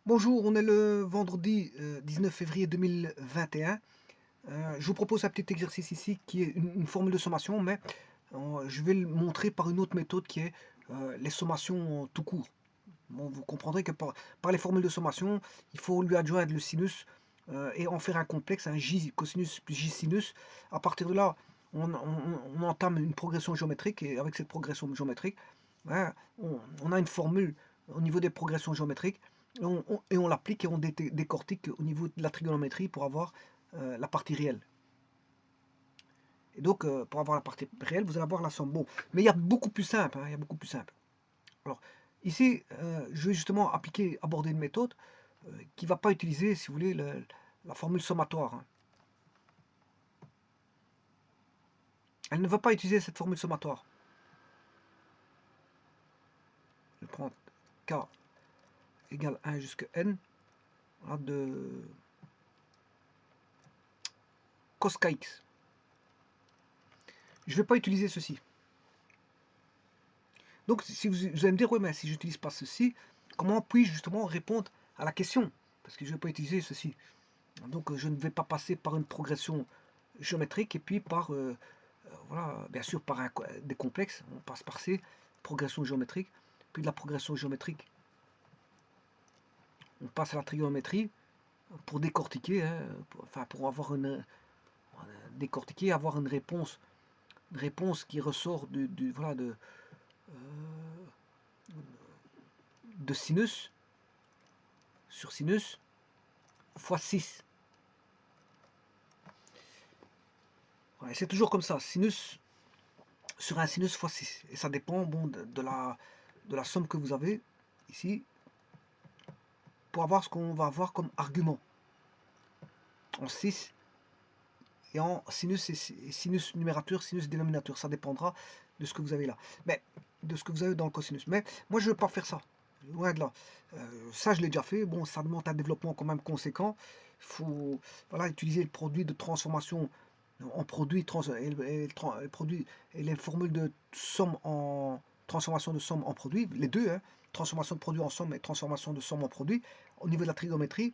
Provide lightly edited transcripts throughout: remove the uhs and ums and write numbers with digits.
Bonjour, on est le vendredi 19 février 2021. Je vous propose un petit exercice ici qui est une formule de sommation, mais je vais le montrer par une autre méthode qui est les sommations tout court. Bon, vous comprendrez que par les formules de sommation, il faut lui adjoindre le sinus et en faire un complexe, un j cosinus plus j sinus. À partir de là, on entame une progression géométrique et avec cette progression géométrique, hein, on a une formule au niveau des progressions géométriques et on l'applique et on décortique au niveau de la trigonométrie pour avoir la partie réelle. Et donc, pour avoir la partie réelle, vous allez avoir la somme. Bon, mais il y a beaucoup plus simple, hein, il y a beaucoup plus simple. Alors, ici, je vais justement aborder une méthode qui ne va pas utiliser, si vous voulez, la formule sommatoire, hein. Elle ne va pas utiliser cette formule sommatoire. Je prends k égale 1 jusqu'à n de cos kx. Je ne vais pas utiliser ceci. Donc, si vous allez me dire, oui, mais si je n'utilise pas ceci, comment puis-je justement répondre à la question? Parce que je ne vais pas utiliser ceci. Donc, je ne vais pas passer par une progression géométrique et puis par, voilà, bien sûr, par des complexes. On passe par ces progressions géométriques, puis de la progression géométrique. On passe à la trigonométrie pour décortiquer, hein, pour avoir décortiquer, avoir une réponse qui ressort voilà, de sinus sur sinus fois 6. Ouais, c'est toujours comme ça, sinus sur un sinus fois 6. Et ça dépend bon, de la somme que vous avez ici pour avoir ce qu'on va avoir comme argument. En 6 et en sinus et sinus numérateur, sinus dénominateur. Ça dépendra de ce que vous avez là. Mais de ce que vous avez dans le cosinus. Mais moi je ne veux pas faire ça. Loin de là. Ça je l'ai déjà fait. Bon, ça demande un développement quand même conséquent. Il faut voilà, utiliser le produit de transformation en produit et produit et les formules de somme en transformation de somme en produit, les deux, hein, transformation de produit en somme et transformation de somme en produit, au niveau de la trigonométrie,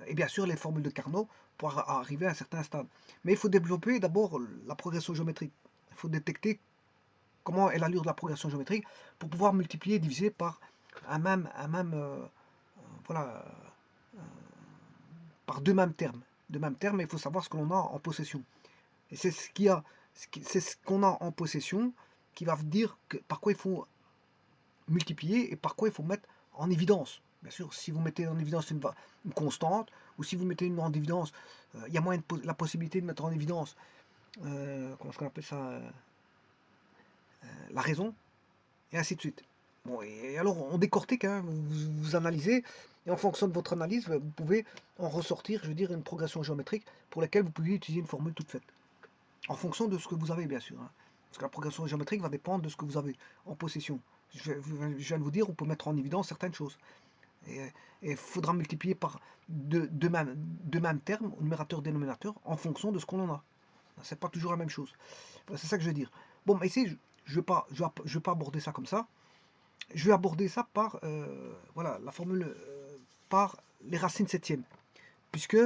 et bien sûr les formules de Carnot pour arriver à un certain stade. Mais il faut développer d'abord la progression géométrique. Il faut détecter comment est l'allure de la progression géométrique pour pouvoir multiplier et diviser par voilà, par deux mêmes termes. Il faut savoir ce que l'on a en possession. Et c'est ce qu'on a en possession qui va dire par quoi il faut multiplier et par quoi il faut mettre en évidence. Bien sûr, si vous mettez en évidence une constante, ou si vous mettez en évidence, il y a moins la possibilité de mettre en évidence, comment est-ce qu'on appelle ça, la raison, et ainsi de suite. Bon, et alors on décortique, hein, vous analysez, et en fonction de votre analyse, vous pouvez en ressortir, je veux dire, une progression géométrique pour laquelle vous pouvez utiliser une formule toute faite. En fonction de ce que vous avez, bien sûr, hein. Parce que la progression géométrique va dépendre de ce que vous avez en possession. Je viens de vous dire, on peut mettre en évidence certaines choses. Et il faudra multiplier par deux mêmes termes, numérateur-dénominateur, en fonction de ce qu'on en a. C'est pas toujours la même chose. Voilà, c'est ça que je veux dire. Bon, mais ici, je ne vais pas aborder ça comme ça. Je vais aborder ça par voilà, la formule par les racines septièmes. Puisque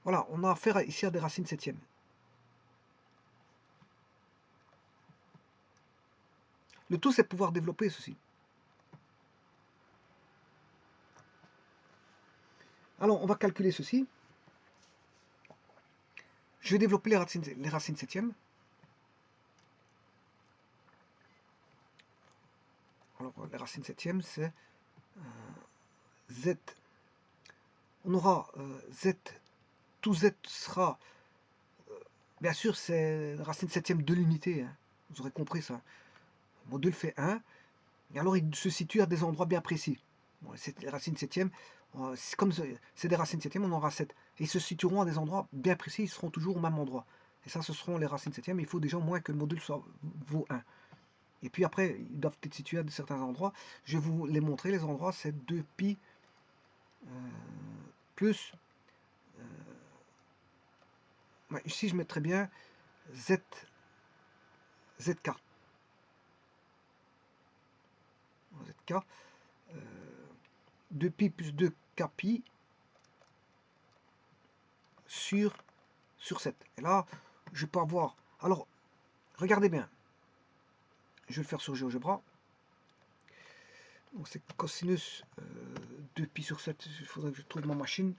voilà, on a affaire ici à des racines septièmes. Le tout, c'est de pouvoir développer ceci. Alors, on va calculer ceci. Je vais développer les racines septièmes. Alors, les racines septièmes, c'est z. On aura z, tout z sera, bien sûr, c'est la racine septième de l'unité, hein. Vous aurez compris ça. Le module fait 1, et alors il se situe à des endroits bien précis. Bon, les racines septièmes, comme c'est des racines septièmes, on en aura 7. Et ils se situeront à des endroits bien précis, ils seront toujours au même endroit. Et ça, ce seront les racines septièmes. Il faut déjà au moins que le module vaut 1. Et puis après, ils doivent être situés à certains endroits. Je vais vous les montrer, les endroits, c'est 2pi plus... ici, je mettrais bien z ZK. ZK. 2pi plus 2kpi sur 7. Et là, je peux avoir... Alors, regardez bien. Je vais le faire sur GeoGebra. Donc c'est cosinus 2pi sur 7. Il faudrait que je trouve ma machine.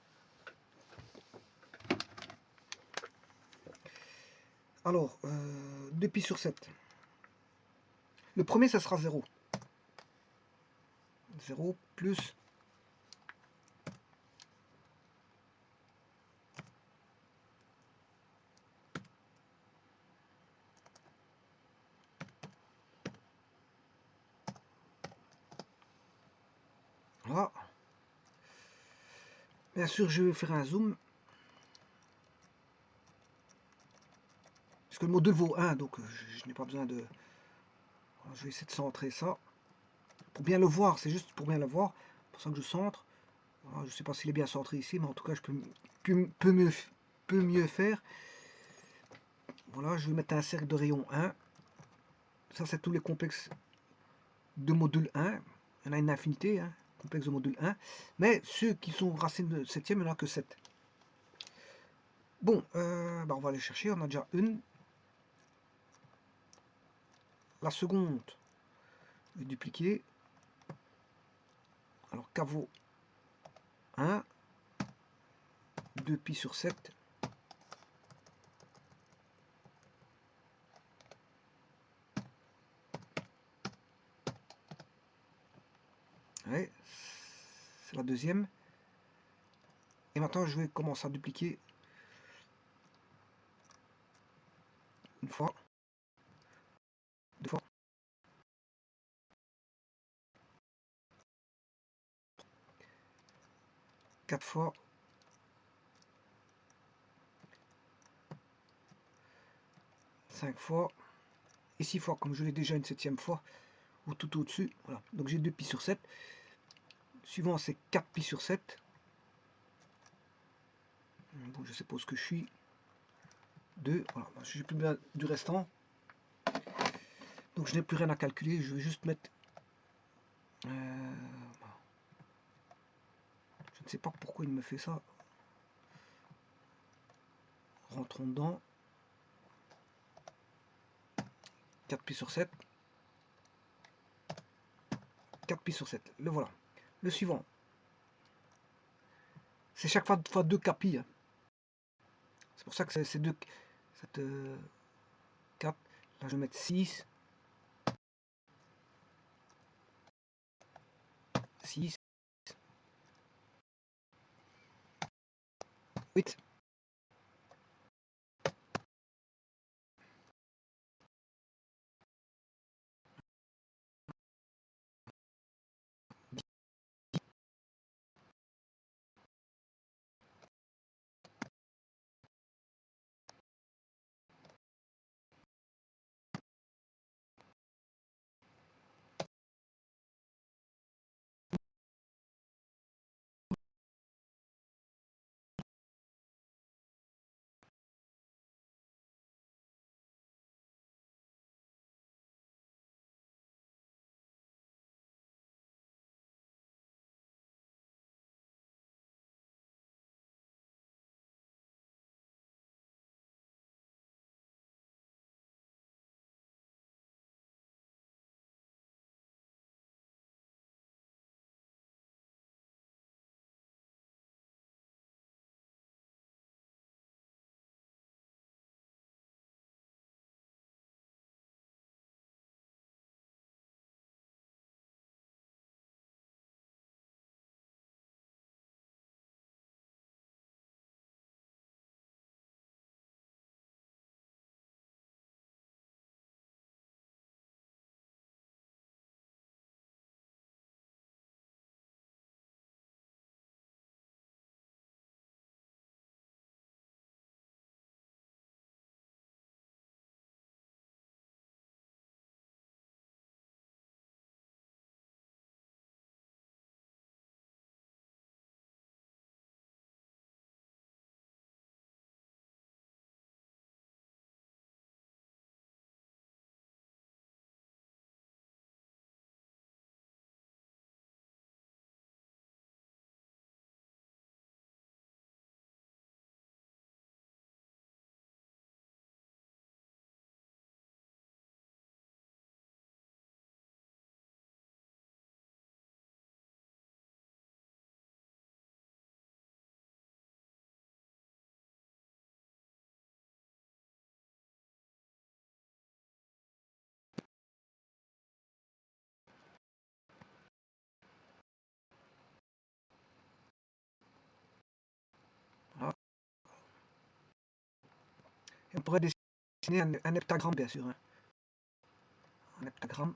Alors, 2pi sur 7. Le premier, ça sera 0. 0 plus... Voilà. Bien sûr, je vais faire un zoom. Parce que le module vaut 1, donc je n'ai pas besoin de... Alors, je vais essayer de centrer ça. Pour bien le voir, c'est juste pour bien le voir. C'est pour ça que je centre. Alors, je ne sais pas s'il est bien centré ici, mais en tout cas, je peux mieux faire. Voilà, je vais mettre un cercle de rayon 1. Ça, c'est tous les complexes de module 1. Il y en a une infinité, hein, complexe de module 1. Mais ceux qui sont racines de 7e, il n'y en a que 7. Bon, bah on va aller chercher. On a déjà une. La seconde, je vais dupliquer. Alors, K vaut 1. 2pi sur 7. Ouais, c'est la deuxième. Et maintenant, je vais commencer à dupliquer une fois, deux fois, 4 fois, 5 fois, et 6 fois, comme je l'ai déjà une 7e fois, ou tout au-dessus. Voilà. Donc j'ai 2pi sur 7. Suivant, c'est 4pi sur 7. Bon, je suppose que je suis 2. Voilà. Je n'ai plus bien du restant. Donc je n'ai plus rien à calculer. Je vais juste mettre... je ne sais pas pourquoi il me fait ça. Rentrons dedans. 4pi sur 7. 4pi sur 7. Le voilà. Le suivant. C'est chaque fois 2 kpi. Hein. C'est pour ça que c'est 2... 4. Là, je vais mettre 6. 6. 8. Et on pourrait dessiner un heptagramme, bien sûr, hein. Un heptagramme.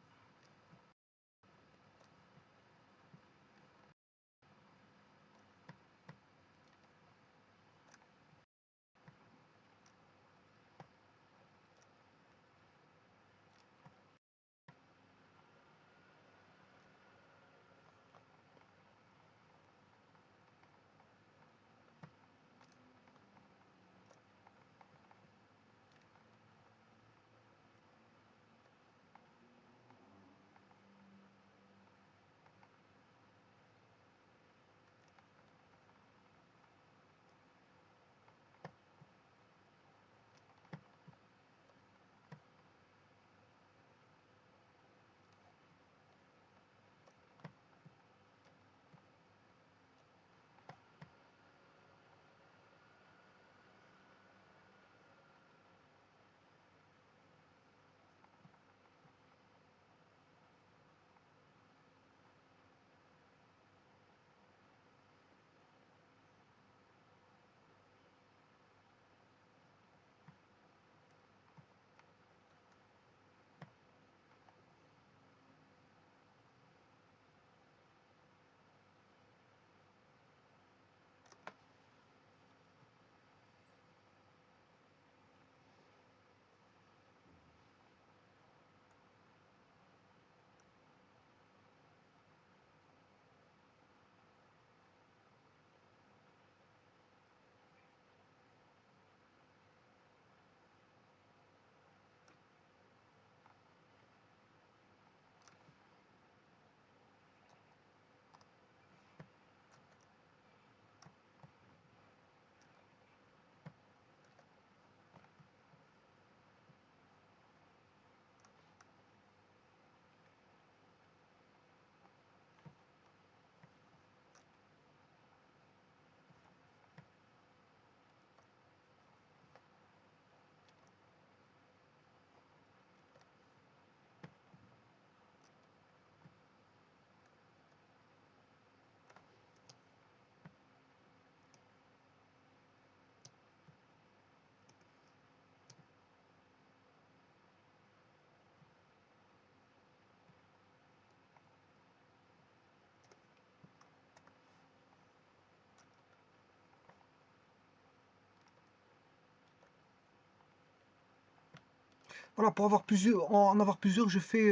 Voilà, pour avoir plusieurs, en avoir plusieurs, je fais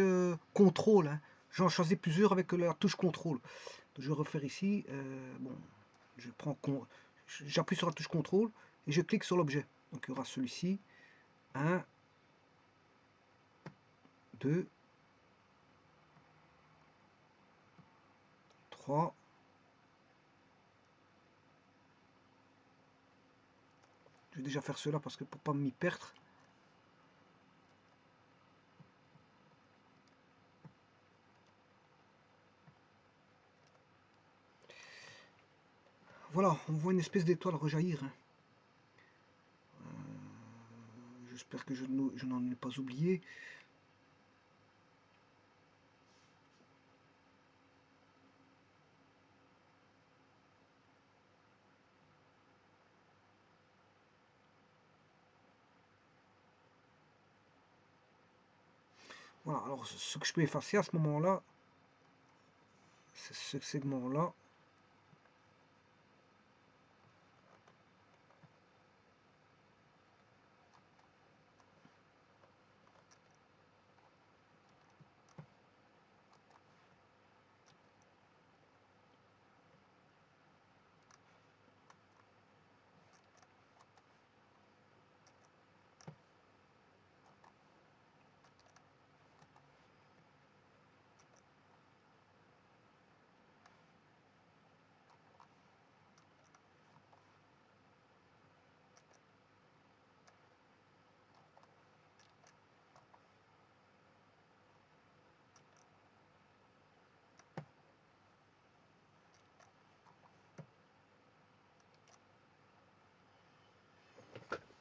contrôle, hein. J'en choisis plusieurs avec la touche contrôle. Je vais refaire ici. Bon, je prends, j'appuie sur la touche contrôle et je clique sur l'objet. Donc il y aura celui-ci. 1, 2, 3. Je vais déjà faire cela parce que pour pas m'y perdre. Voilà, on voit une espèce d'étoile rejaillir, hein. J'espère que je n'en ai pas oublié. Voilà, alors ce que je peux effacer à ce moment-là, c'est ce segment-là.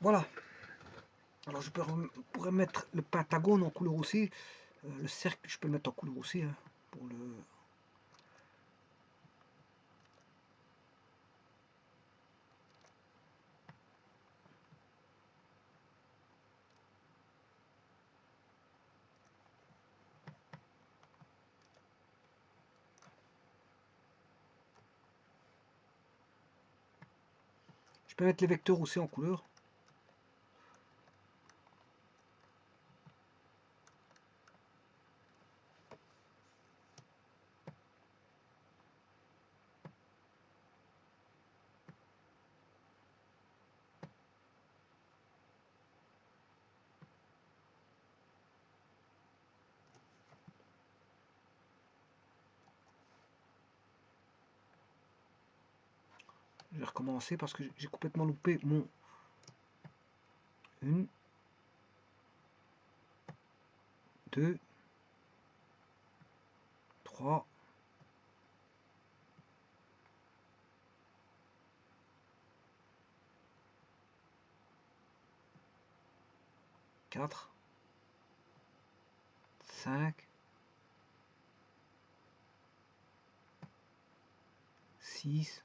Voilà. Alors je pourrais mettre le pentagone en couleur aussi. Le cercle, je peux le mettre en couleur aussi, hein, pour le... Je peux mettre les vecteurs aussi en couleur. Je vais recommencer parce que j'ai complètement loupé mon... 1, 2, 3, 4, 5, 6,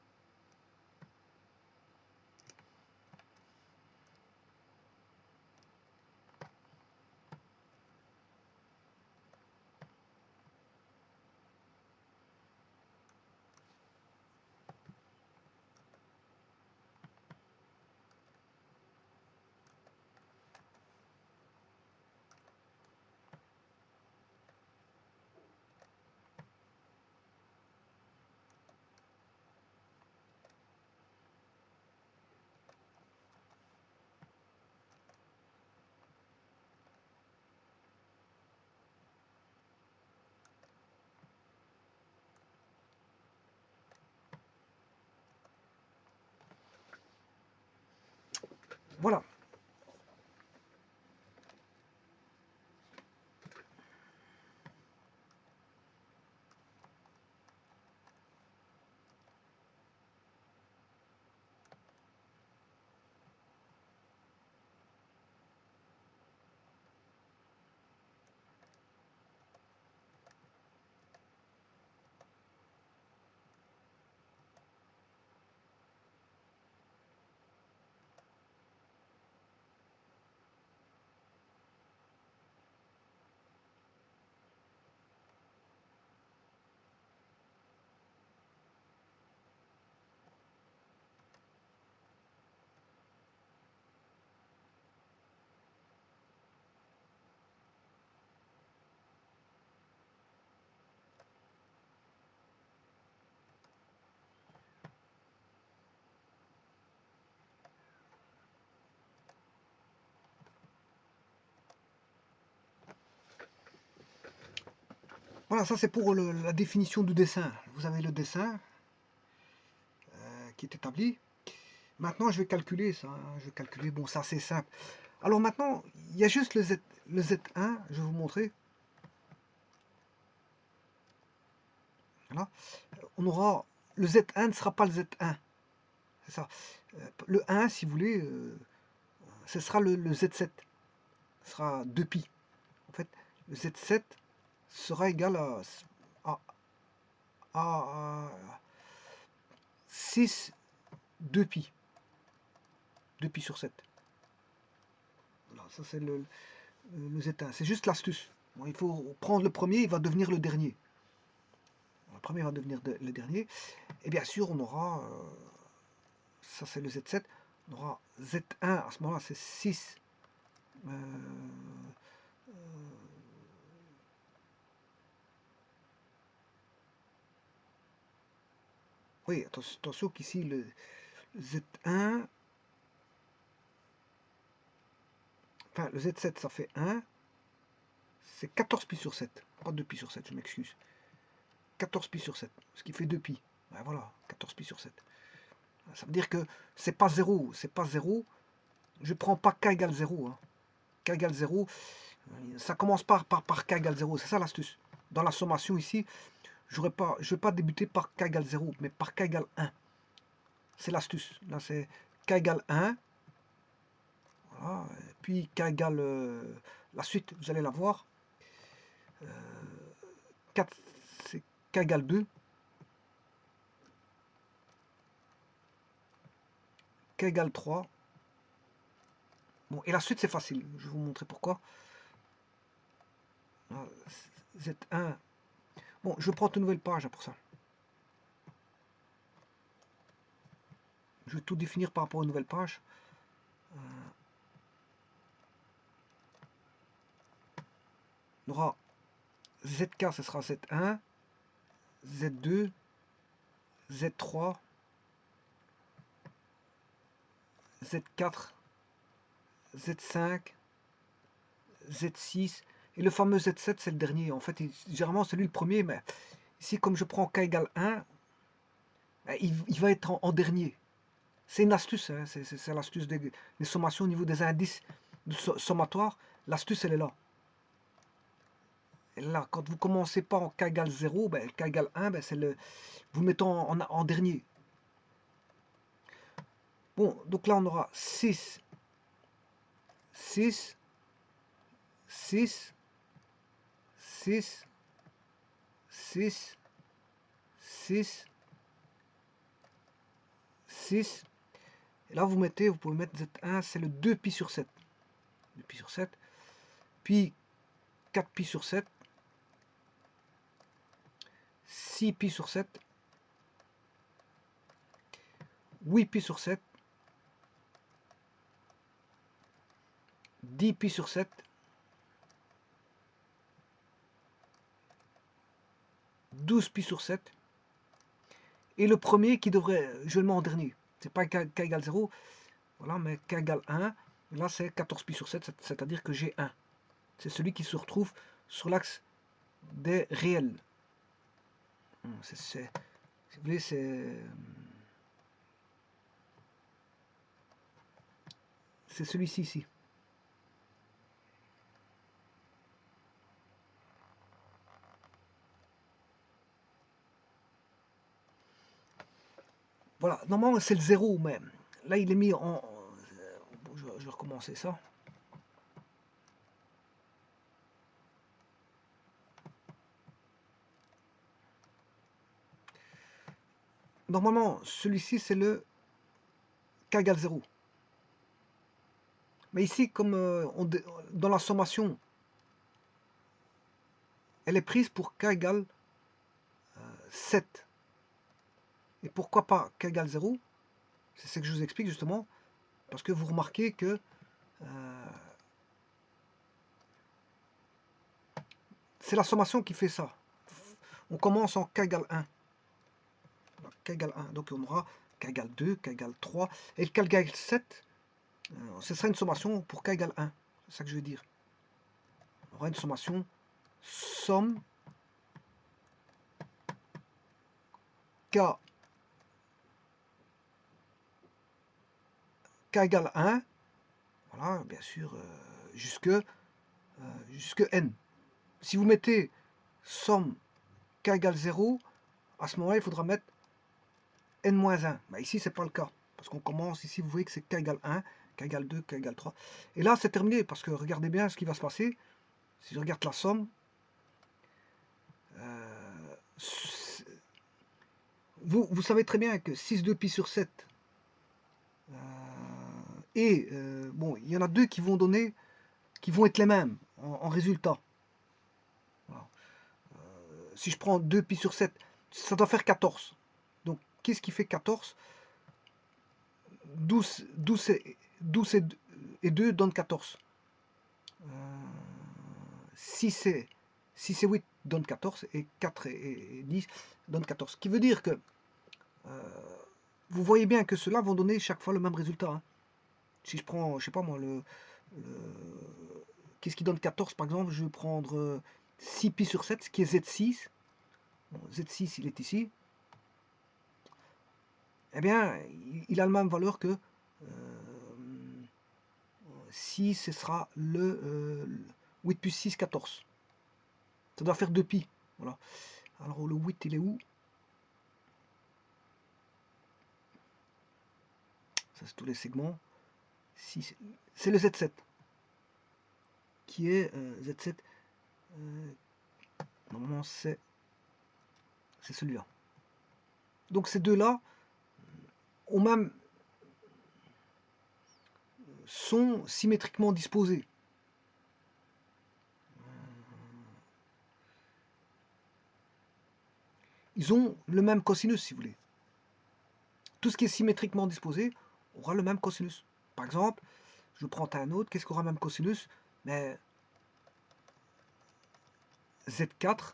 voilà. Voilà, ça c'est pour la définition du dessin. Vous avez le dessin qui est établi. Maintenant, je vais calculer ça, hein. Je vais calculer, bon, ça c'est simple. Alors maintenant, il y a juste le Z1, je vais vous montrer. Voilà. On aura, le Z1 ne sera pas le Z1. C'est ça. Le 1, si vous voulez, ce sera le Z7. Ce sera 2pi. En fait, le Z7 sera égal à, à 6 2pi. 2pi sur 7. Voilà, ça c'est le Z1. C'est juste l'astuce. Bon, il faut prendre le premier, il va devenir le dernier. Le premier va devenir le dernier. Et bien sûr, on aura, ça c'est le Z7, on aura Z1, à ce moment-là c'est 6. Oui, attention qu'ici le Z1, enfin le Z7 ça fait 1, c'est 14 pi sur 7, pas 2 pi sur 7, je m'excuse. 14 pi sur 7, ce qui fait 2 pi. Ben voilà, 14 pi sur 7. Ça veut dire que c'est pas 0, c'est pas 0. Je prends pas k égale 0. Hein. K égale 0, ça commence par k égale 0, c'est ça l'astuce. Dans la sommation ici, je ne vais pas débuter par k égale 0, mais par k égale 1. C'est l'astuce. Là, c'est k égale 1. Voilà. Puis k égale... la suite, vous allez la voir. 4, c'est k égale 2. K égale 3. Bon, et la suite, c'est facile. Je vais vous montrer pourquoi. Z1. Bon, je prends une nouvelle page pour ça. Je vais tout définir par rapport à une nouvelle page. On aura ZK, ce sera Z1, Z2, Z3, Z4, Z5, Z6, et le fameux Z7, c'est le dernier. En fait, généralement, c'est lui le premier, mais ici, comme je prends K égale 1, il va être en dernier. C'est une astuce, hein, c'est l'astuce des sommations au niveau des indices sommatoires. L'astuce, elle est là. Et là, quand vous commencez pas en K égale 0, ben, K égale 1, ben, vous le mettez en dernier. Bon, donc là, on aura 6, 6, 6, 6, 6, 6, 6. Et là, vous pouvez mettre Z1, c'est le 2pi sur 7. 2pi sur 7. Puis 4pi sur 7. 6pi sur 7. 8pi sur 7. 10pi sur 7. 12pi sur 7. Et le premier qui devrait, je le mets en dernier. C'est pas K égale 0, voilà, mais K égale 1. Et là, c'est 14pi sur 7, c'est-à-dire que j'ai 1. C'est celui qui se retrouve sur l'axe des réels. Si vous voulez, c'est celui-ci ici. Voilà, normalement c'est le 0, mais là il est mis en... je vais recommencer ça. Normalement, celui-ci c'est le K égale 0. Mais ici, comme dans la sommation, elle est prise pour K égale 7. Et pourquoi pas K égale 0? C'est ce que je vous explique justement. Parce que vous remarquez que c'est la sommation qui fait ça. On commence en K égale 1. K égale 1. Donc on aura K égale 2, K égale 3. Et K égale 7, ce sera une sommation pour K égale 1. C'est ça que je veux dire. On aura une sommation somme K égale 1. Voilà, bien sûr, jusque n. Si vous mettez somme K égale 0, à ce moment-là, il faudra mettre n-1. Bah, ici, c'est pas le cas. Parce qu'on commence ici, vous voyez que c'est K égale 1, K égale 2, K égale 3. Et là, c'est terminé, parce que regardez bien ce qui va se passer. Si je regarde la somme, vous savez très bien que 6,2pi sur 7, bon, il y en a deux qui vont donner, qui vont être les mêmes en résultat. Voilà. Si je prends 2pi sur 7, ça doit faire 14. Donc, qu'est-ce qui fait 14? 12 et 2 donnent 14. 6 et 8 donnent 14 et 4 et 10 donnent 14. Ce qui veut dire que vous voyez bien que ceux-là vont donner chaque fois le même résultat. Hein. Si je prends, je sais pas moi, qu'est-ce qui donne 14 par exemple? Je vais prendre 6pi sur 7, ce qui est Z6. Bon, Z6, il est ici. Eh bien, il a la même valeur que 6, ce sera le 8 plus 6, 14. Ça doit faire 2pi. Voilà. Alors le 8, il est où? Ça, c'est tous les segments. C'est le Z7. Qui est Z7. Normalement, c'est celui-là. Donc ces deux-là sont symétriquement disposés. Ils ont le même cosinus, si vous voulez. tout ce qui est symétriquement disposé aura le même cosinus. Par exemple, je prends un autre, qu'est-ce qu'aura le même cosinus? Mais Z4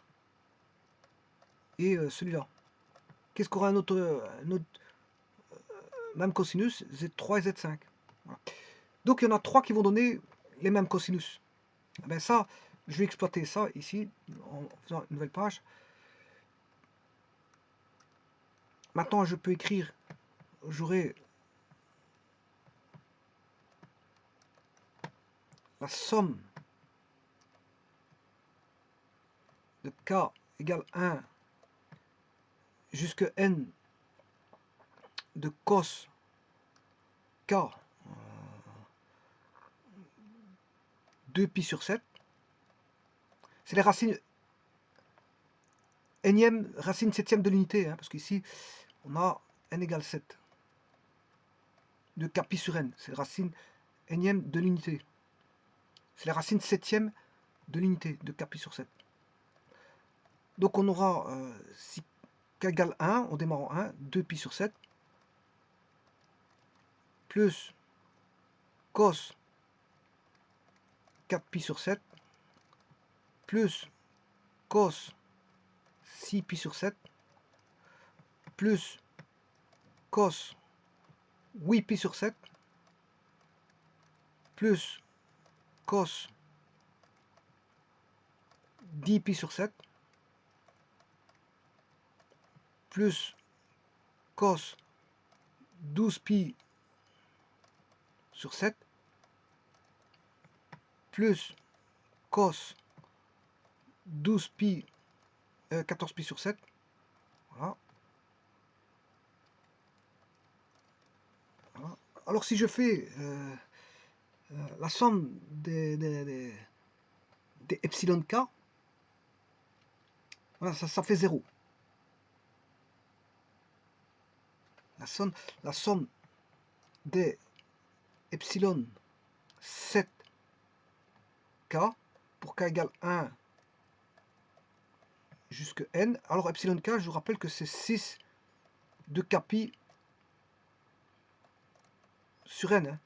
et celui-là. Qu'est-ce qu'aura un autre même cosinus? Z3 et Z5. Voilà. Donc il y en a 3 qui vont donner les mêmes cosinus. Ben ça, je vais exploiter ça ici en faisant une nouvelle page. Maintenant, je peux écrire, j'aurai la somme de k égale 1 jusqu'à n de cos k 2pi sur 7. C'est les racines énième, racine septième de l'unité, hein, parce qu'ici, on a n égale 7 de kpi sur n. C'est la racine énième de l'unité. C'est la racine septième de l'unité de kpi sur 7. Donc on aura, si k égale 1, on démarre en 1, 2pi sur 7, plus cos 4pi sur 7, plus cos 6pi sur 7, plus cos 8pi sur 7, plus cos 10pi sur 7, plus cos 12pi sur 7, plus cos 12pi, 14pi sur 7. Voilà. Voilà. Alors si je fais la somme des epsilon k, voilà, ça fait 0. La somme des epsilon 7k pour k égale 1 jusqu'à n. Alors epsilon k, je vous rappelle que c'est 6 de kpi sur n. Hein.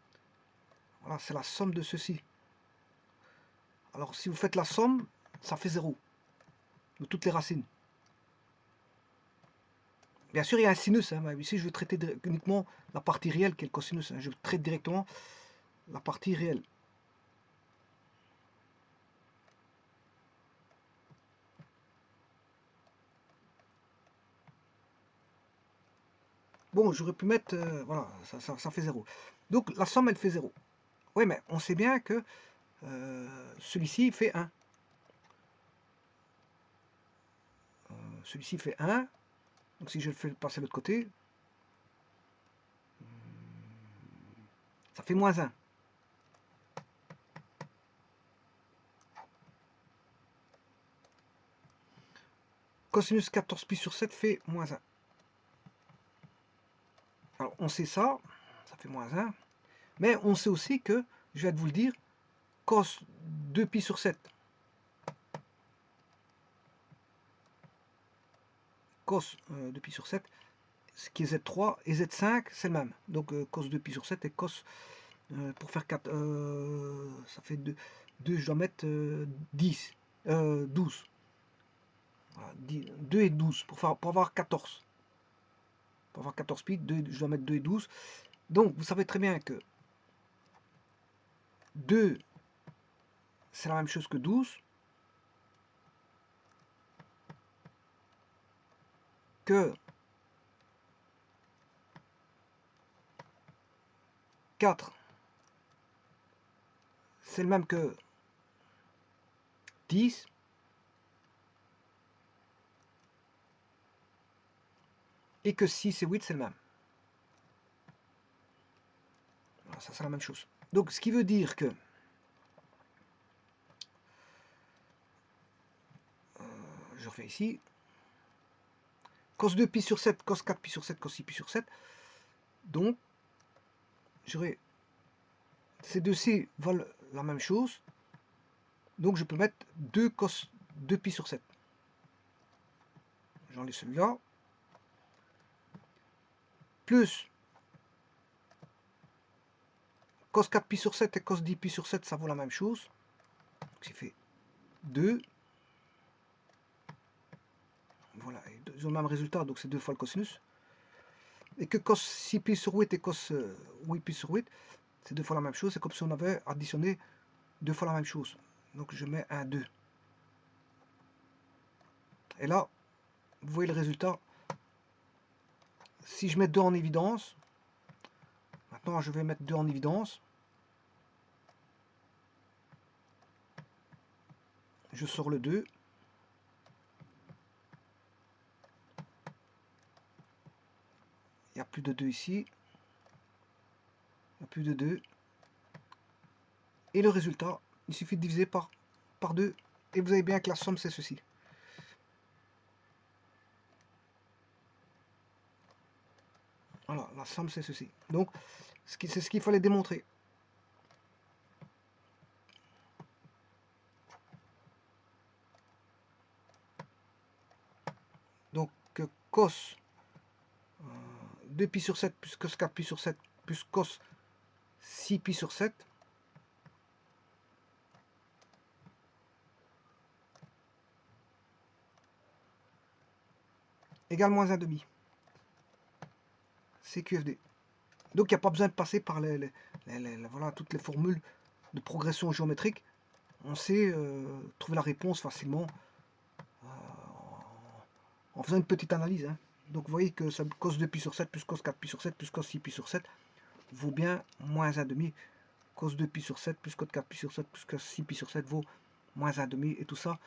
Voilà, c'est la somme de ceci. Alors si vous faites la somme, ça fait 0 de toutes les racines. Bien sûr, il y a un sinus. Hein, mais ici, je vais traiter uniquement la partie réelle qui est le cosinus. Hein. Je traite directement la partie réelle. Bon, j'aurais pu mettre... voilà, ça fait 0. Donc, la somme, elle fait 0. Oui, mais on sait bien que celui-ci fait 1. Celui-ci fait 1. Donc, si je le fais passer de l'autre côté, ça fait moins 1. Cosinus 14pi sur 7 fait moins 1. Alors, on sait ça fait moins 1. Mais on sait aussi que, je viens de vous le dire, cos 2pi sur 7, cos 2pi sur 7, ce qui est Z3 et Z5, c'est le même. Donc cos 2pi sur 7 et cos, pour faire 4, ça fait 2, je dois mettre 10, 12. Voilà, 2 et 12, pour avoir 14. Pour avoir 14 pi, je dois mettre 2 et 12. Donc vous savez très bien que 2, c'est la même chose que 12. Que 4, c'est le même que 10. Et que 6 et 8, c'est le même. Voilà, ça, c'est la même chose. Donc, ce qui veut dire que je refais ici. Cos 2pi sur 7, cos 4pi sur 7, cos 6pi sur 7. Donc, j'aurai... Ces deux-ci valent la même chose. Donc, je peux mettre 2 cos 2pi sur 7. J'enlève celui-là. plus cos 4 pi sur 7 et cos 10 pi sur 7, ça vaut la même chose. Donc c'est fait 2. Voilà, ils ont le même résultat, donc c'est 2 fois le cosinus. Et que cos 6 pi sur 8 et cos 8 pi sur 8, c'est 2 fois la même chose. C'est comme si on avait additionné 2 fois la même chose. Donc je mets un 2. Et là, vous voyez le résultat. Si je mets 2 en évidence, maintenant je vais mettre 2 en évidence. Je sors le 2. Il n'y a plus de 2 ici. Il n'y a plus de 2. Et le résultat, il suffit de diviser par 2. Et vous avez bien que la somme, c'est ceci. Voilà, la somme, c'est ceci. Donc, c'est ce qu'il fallait démontrer. Donc, cos 2 pi sur 7 plus cos 4 pi sur 7 plus cos 6 pi sur 7 égale moins 1 demi. C'est QFD. Donc, il n'y a pas besoin de passer par voilà, toutes les formules de progression géométrique. On sait trouver la réponse facilement en faisant une petite analyse. Hein. Donc, vous voyez que ça cos 2 pi sur 7 plus cos 4 pi sur 7 plus cos 6 pi sur 7 vaut bien moins 1 demi. Cos 2 pi sur 7 plus cos 4 pi sur 7 plus cos 6 pi sur 7 vaut moins 1 demi. Et tout ça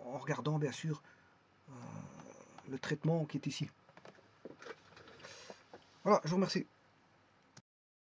en regardant, bien sûr, le traitement qui est ici. Voilà, je vous remercie.